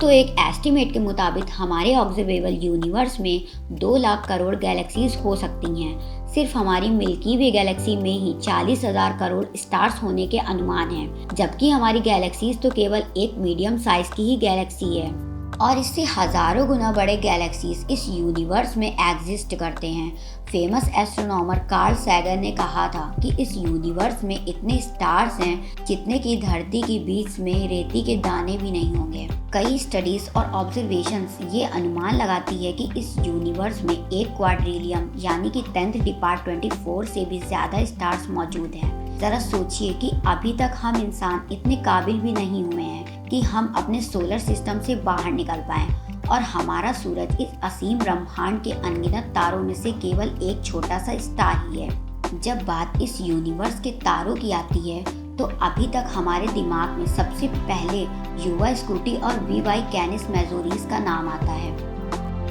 दोस्तों, एक एस्टिमेट के मुताबिक हमारे ऑब्जर्वेबल यूनिवर्स में 2 लाख करोड़ गैलेक्सीज हो सकती हैं। सिर्फ हमारी मिल्की वे गैलेक्सी में ही 40,000 करोड़ स्टार्स होने के अनुमान हैं, जबकि हमारी गैलेक्सीज तो केवल एक मीडियम साइज की ही गैलेक्सी है और इससे हजारों गुना बड़े गैलेक्सीज इस यूनिवर्स में एग्जिस्ट करते हैं। फेमस एस्ट्रोनॉमर कार्ल सैगन ने कहा था कि इस यूनिवर्स में इतने स्टार्स हैं जितने की धरती के बीच में रेती के दाने भी नहीं होंगे। कई स्टडीज और ऑब्जर्वेशंस ये अनुमान लगाती है कि इस यूनिवर्स में 1 क्वाड्रिलियन यानी कि 10th पावर 24 से भी ज्यादा स्टार्स मौजूद हैं। जरा सोचिए कि अभी तक हम इंसान इतने काबिल भी नहीं हुए हैं कि हम अपने सोलर सिस्टम से बाहर निकल पाएं और हमारा सूरज इस असीम ब्रह्मांड के अनगिनत तारों में से केवल एक छोटा सा स्टार ही है। जब बात इस यूनिवर्स के तारों की आती है तो अभी तक हमारे दिमाग में सबसे पहले युवा स्कूटी और वी कैनिस मेजोरिस का नाम आता है।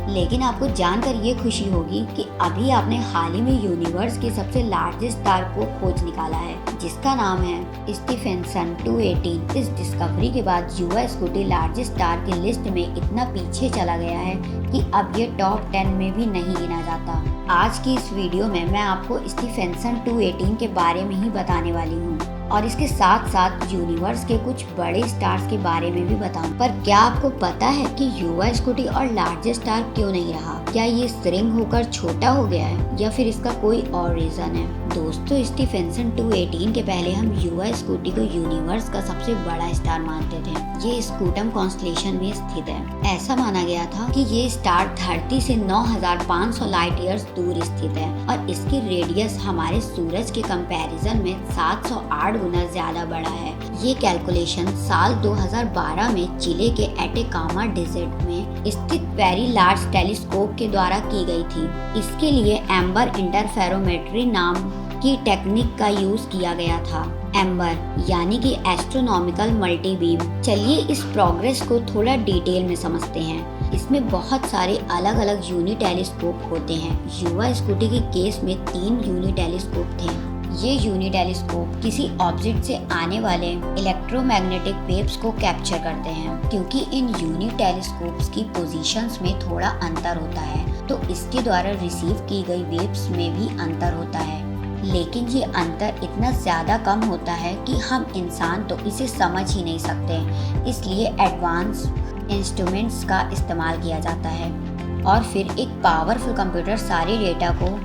लेकिन आपको जानकर ये खुशी होगी कि अभी आपने हाल ही में यूनिवर्स के सबसे लार्जेस्ट स्टार को खोज निकाला है, जिसका नाम है स्टीफेंसन 218। इस डिस्कवरी के बाद युवा स्कूटी लार्जेस्ट स्टार की लिस्ट में इतना पीछे चला गया है कि अब ये टॉप 10 में भी नहीं गिना जाता। आज की इस वीडियो में मैं आपको स्टीफेंसन 218 के बारे में ही बताने वाली हूँ और इसके साथ साथ यूनिवर्स के कुछ बड़े स्टार्स के बारे में भी बताऊं। पर क्या आपको पता है कि युवा स्कूटी और लार्जेस्ट स्टार क्यों नहीं रहा? क्या ये श्रिंक होकर छोटा हो गया है या फिर इसका कोई और रीजन है? दोस्तों, स्टीफेंसन 218 के पहले हम युवा स्कूटी को यूनिवर्स का सबसे बड़ा स्टार मानते थे। ये स्कूटम कॉन्स्टेलेशन में स्थित है। ऐसा माना गया था कि ये स्टार धरती से 9,500 लाइट ईयर्स दूर स्थित है और इसकी रेडियस हमारे सूरज के कंपैरिजन में 708 गुना ज्यादा बड़ा है। ये कैलकुलेशन साल 2012 में चिले के एटेकामा डेजर्ट में स्थित वेरी लार्ज टेलीस्कोप के द्वारा की गई थी। इसके लिए एम्बर इंटरफेरोमेट्री नाम की टेक्निक का यूज किया गया था। एम्बर यानी कि एस्ट्रोनॉमिकल मल्टीबीम। चलिए इस प्रोग्रेस को थोड़ा डिटेल में समझते हैं। इसमें बहुत सारे अलग अलग यूनी टेलीस्कोप होते हैं। युवा स्कूटी के केस में 3 यूनी टेलीस्कोप थे। ये यूनी टेलीस्कोप किसी ऑब्जेक्ट से आने वाले इलेक्ट्रोमैग्नेटिक वेव्स को कैप्चर करते हैं। क्योंकि इन यूनी टेलीस्कोप्स की पोजीशंस में थोड़ा अंतर होता है तो इसके द्वारा रिसीव की गई वेव्स में भी अंतर होता है, लेकिन ये अंतर इतना ज्यादा कम होता है कि हम इंसान तो इसे समझ ही नहीं सकते। इसलिए एडवांस इंस्ट्रूमेंट्स का इस्तेमाल किया जाता है और फिर एक पावरफुल कंप्यूटर सारे डेटा को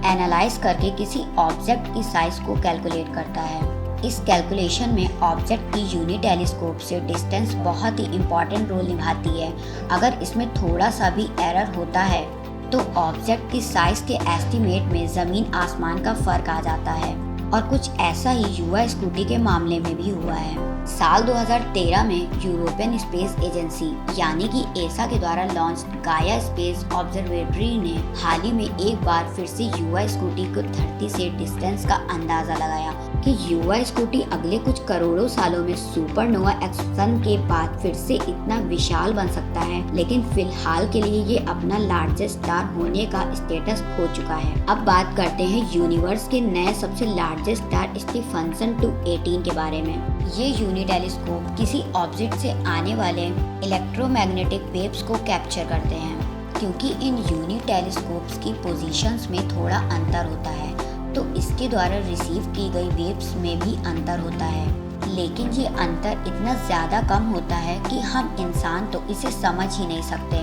एनालाइज करके किसी ऑब्जेक्ट की साइज को कैलकुलेट करता है। इस कैलकुलेशन में ऑब्जेक्ट की यूनी टेलीस्कोप से डिस्टेंस बहुत ही इम्पोर्टेंट रोल निभाती है। अगर इसमें थोड़ा सा भी एरर होता है तो ऑब्जेक्ट की साइज के एस्टिमेट में जमीन आसमान का फर्क आ जाता है और कुछ ऐसा ही युवा स्कूटी के मामले में भी हुआ है। साल 2013 में यूरोपियन स्पेस एजेंसी यानी कि एसा के द्वारा लॉन्च गाया स्पेस ऑब्जर्वेटरी ने हाल ही में एक बार फिर से युवा स्कूटी को धरती से डिस्टेंस का अंदाजा लगाया कि युवा स्कूटी अगले कुछ करोड़ों सालों में सुपरनोवा एक्सप्लोजन के बाद फिर से इतना विशाल बन सकता है, लेकिन फिलहाल के लिए ये अपना लार्जेस्ट स्टार होने का स्टेटस खो चुका है। अब बात करते हैं यूनिवर्स के नए सबसे लार्जेस्ट स्टार स्टीफेंसन 218 के बारे में। ये यूनी टेलीस्कोप किसी ऑब्जेक्ट से आने वाले इलेक्ट्रोमैग्नेटिक वेव्स को कैप्चर करते हैं। क्योंकि इन यूनी टेलीस्कोप्स की पोजीशंस में थोड़ा अंतर होता है तो इसके द्वारा रिसीव की गई वेव्स में भी अंतर होता है, लेकिन ये अंतर इतना ज़्यादा कम होता है कि हम इंसान तो इसे समझ ही नहीं सकते।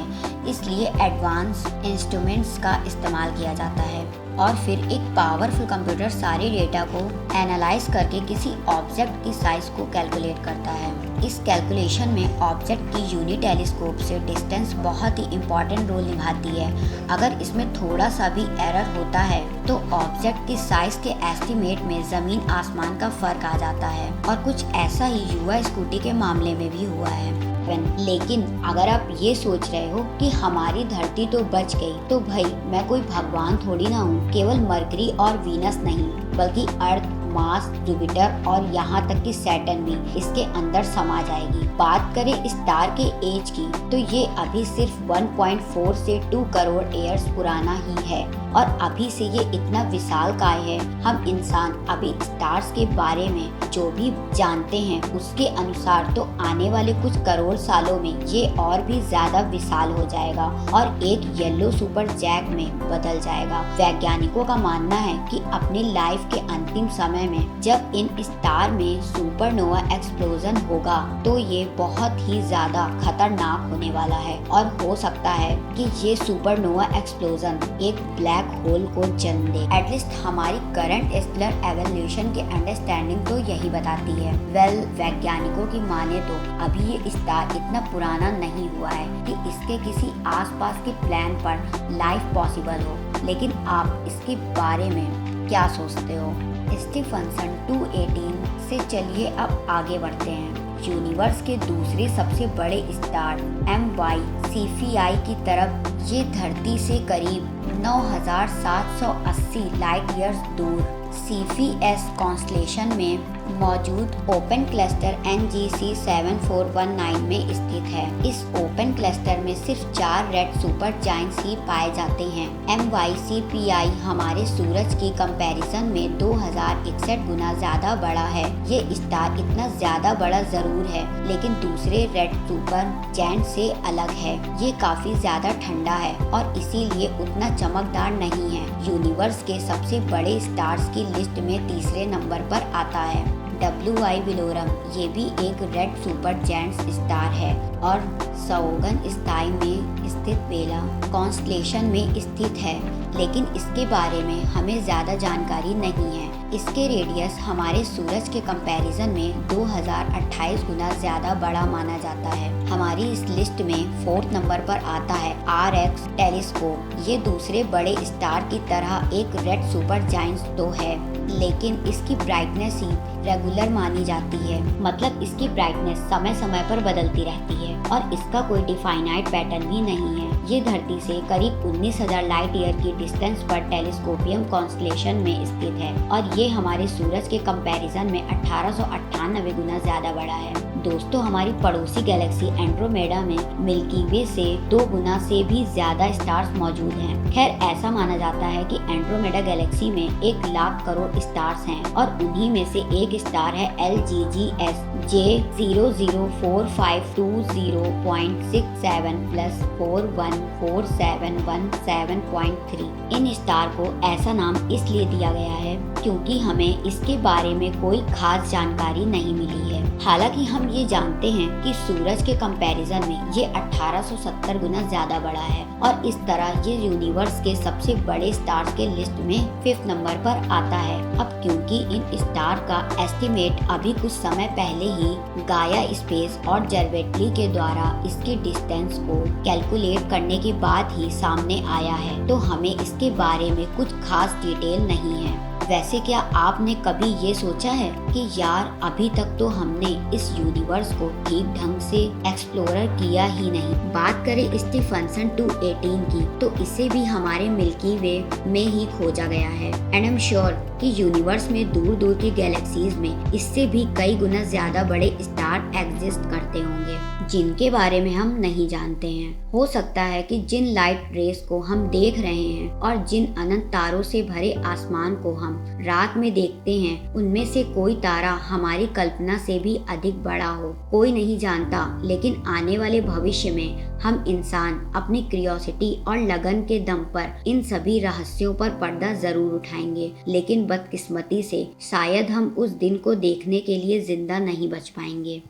इसलिए एडवांस इंस्ट्रूमेंट्स का इस्तेमाल किया जाता है और फिर एक पावरफुल कंप्यूटर सारे डेटा को एनालाइज करके किसी ऑब्जेक्ट की साइज को कैलकुलेट करता है। इस कैलकुलेशन में ऑब्जेक्ट की यूनी टेलीस्कोप से डिस्टेंस बहुत ही इम्पोर्टेंट रोल निभाती है। अगर इसमें थोड़ा सा भी एरर होता है तो ऑब्जेक्ट की साइज के एस्टिमेट में जमीन आसमान का फर्क आ जाता है और कुछ ऐसा ही युवा स्कूटी के मामले में भी हुआ है। लेकिन अगर आप ये सोच रहे हो कि हमारी धरती तो बच गई, तो भाई मैं कोई भगवान थोड़ी ना हूँ। केवल मरकरी और वीनस नहीं बल्कि अर्थ, मार्स, जुपिटर और यहाँ तक कि सैटर्न भी इसके अंदर समा जाएगी। बात करें स्टार के एज की तो ये अभी सिर्फ 1.4 से 2 करोड़ ईयर्स पुराना ही है और अभी से ये इतना विशालकाय है। हम इंसान अभी स्टार्स के बारे में जो भी जानते हैं उसके अनुसार तो आने वाले कुछ करोड़ सालों में ये और भी ज्यादा विशाल हो जाएगा और एक येलो सुपर जैक में बदल जाएगा। वैज्ञानिकों का मानना है कि अपनी लाइफ के अंतिम समय में जब इन स्टार में सुपरनोवा एक्सप्लोजन होगा तो ये बहुत ही ज्यादा खतरनाक होने वाला है और हो सकता है कि ये सुपरनोवा एक्सप्लोजन एक ब्लैक होल को जन्म दे। एटलीस्ट हमारी करंट स्टेलर एवोल्यूशन की अंडरस्टैंडिंग तो यही बताती है। वैज्ञानिकों की माने तो अभी ये स्टार इतना पुराना नहीं हुआ है कि इसके किसी आसपास के प्लान पर लाइफ पॉसिबल हो, लेकिन आप इसके बारे में क्या सोचते हो? स्टीफनसन 218 से चलिए अब आगे बढ़ते हैं। यूनिवर्स के दूसरे सबसे बड़े स्टार MY-CPI की तरफ ये धरती से करीब 9780 लाइट ईयर्स दूर CPS कॉन्स्टलेशन में मौजूद ओपन क्लस्टर NGC 7419 में स्थित है। इस ओपन क्लस्टर में सिर्फ 4 रेड सुपर जायंट्स ही पाए जाते हैं। MY-CPI हमारे सूरज की कंपैरिजन में 2061 गुना ज्यादा बड़ा है। ये स्टार इतना ज्यादा बड़ा जरूर है लेकिन दूसरे रेड सुपर जायंट से अलग है। ये काफी ज्यादा ठंडा है और इसीलिए उतना चमकदार नहीं है। यूनिवर्स के सबसे बड़े स्टार्स की लिस्ट में तीसरे नंबर पर आता है WI विलोरम। ये भी एक रेड सुपर जायंट स्टार है और सौगन स्थाई में स्थित वेला कॉन्स्टलेशन में स्थित है, लेकिन इसके बारे में हमें ज्यादा जानकारी नहीं है। इसके रेडियस हमारे सूरज के कंपैरिजन में 2028 गुना ज्यादा बड़ा माना जाता है। हमारी इस लिस्ट में 4th नंबर पर आता है RX टेलीस्कोप। ये दूसरे बड़े स्टार की तरह एक रेड सुपर जायंट तो है, लेकिन इसकी ब्राइटनेस ही रेगुलर मानी जाती है। मतलब इसकी ब्राइटनेस समय समय पर बदलती रहती है और इसका कोई डिफाइनाइट पैटर्न भी नहीं है। ये धरती से करीब 19,000 लाइट ईयर की डिस्टेंस पर टेलीस्कोपियम कॉन्स्टलेशन में स्थित है और ये हमारे सूरज के कंपैरिजन में 1898 गुना ज्यादा बड़ा है। दोस्तों, हमारी पड़ोसी गैलेक्सी एंड्रोमेडा में मिल्की वे से 2 गुना से भी ज्यादा स्टार्स मौजूद हैं। खैर, ऐसा माना जाता है कि एंड्रोमेडा गैलेक्सी में 1 लाख करोड़ स्टार्स हैं और उन्हीं में से एक स्टार है LGGS J004520.67 + 414717.3। इन स्टार को ऐसा नाम इसलिए दिया गया है क्योंकि हमें इसके बारे में कोई खास जानकारी नहीं मिली है। हालांकि हम ये जानते हैं कि सूरज के कंपैरिजन में ये 1870 गुना ज्यादा बड़ा है और इस तरह ये यूनिवर्स के सबसे बड़े स्टार्स के लिस्ट में 5th नंबर पर आता है। अब क्योंकि इन स्टार का एस्टिमेट अभी कुछ समय पहले ही गाया स्पेस और जर्वेटली के द्वारा इसके डिस्टेंस को कैलकुलेट करने के बाद ही सामने आया है, तो हमें इसके बारे में कुछ खास डिटेल नहीं है। वैसे क्या आपने कभी ये सोचा है कि यार अभी तक तो हमने इस यूनिवर्स को ठीक ढंग से एक्सप्लोर किया ही नहीं। बात करें स्टीफनसन 218 की तो इसे भी हमारे मिल्की वे में ही खोजा गया है एंड आई एम श्योर कि यूनिवर्स में दूर दूर की गैलेक्सीज में इससे भी कई गुना ज्यादा बड़े स्टार एग्जिस्ट करते होंगे जिनके बारे में हम नहीं जानते हैं। हो सकता है कि जिन लाइट रेस को हम देख रहे हैं और जिन अनंत तारों से भरे आसमान को हम रात में देखते हैं उनमें से कोई तारा हमारी कल्पना से भी अधिक बड़ा हो। कोई नहीं जानता, लेकिन आने वाले भविष्य में हम इंसान अपनी क्यूरियोसिटी और लगन के दम पर इन सभी रहस्यों पर पर्दा जरूर उठाएंगे, लेकिन बदकिस्मती से शायद हम उस दिन को देखने के लिए जिंदा नहीं बच पाएंगे।